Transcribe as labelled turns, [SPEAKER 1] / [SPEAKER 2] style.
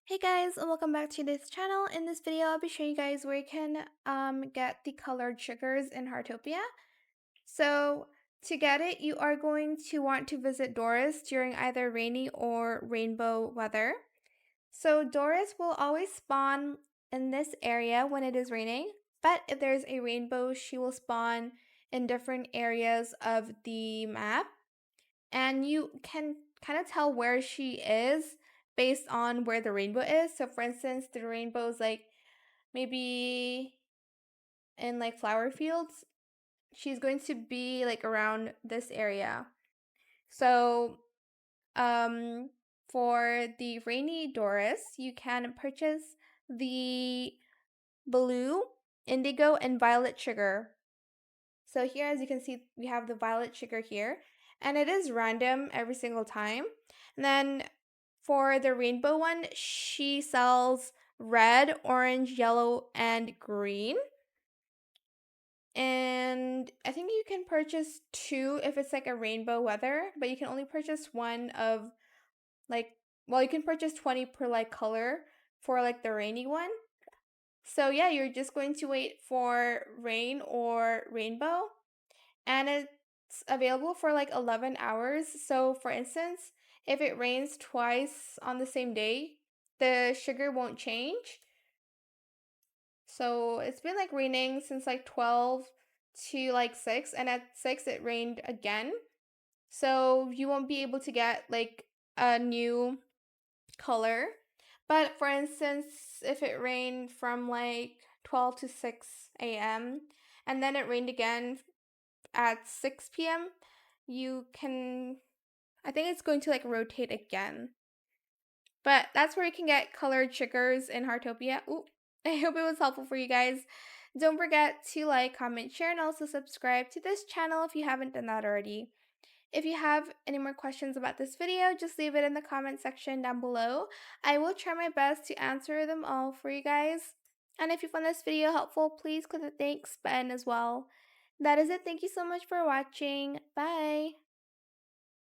[SPEAKER 1] Hey guys, and welcome back to this channel. In this video, I'll be showing you guys where you can get the colored triggers in Heartopia. So to get it, you are going to want to visit Doris during either rainy or rainbow weather. So Doris will always spawn in this area when it is raining, but if there's a rainbow, she will spawn in different areas of the map. And you can kind of tell where she is based on where the rainbow is. So for instance, the rainbow is like maybe in like flower fields. She's going to be like around this area. So um for the rainy Doris, you can purchase the blue, indigo, and violet sugar. So here, as you can see, we have the violet sugar here, and it is random every single time. And then for the rainbow one, she sells red, orange, yellow, and green. And I think you can purchase two if it's like a rainbow weather, but you can only purchase one of like, well, you can purchase 20 per like color for like the rainy one. So yeah, you're just going to wait for rain or rainbow, and it's available for like 11 hours. So, for instance, if it rains twice on the same day, the sugar won't change. So, it's been like raining since like 12 to like 6, and at 6 it rained again. So, you won't be able to get like a new color. But for instance, if it rained from like 12 to 6 a.m. and then it rained again at 6 p.m., you can, I think it's going to like rotate again. But that's where you can get colored triggers in Heartopia. Ooh, I hope it was helpful for you guys. Don't forget to like, comment, share, and also subscribe to this channel if you haven't done that already. If you have any more questions about this video, just leave it in the comment section down below. I will try my best to answer them all for you guys. And if you found this video helpful, please click the thanks button as well. That is it. Thank you so much for watching. Bye!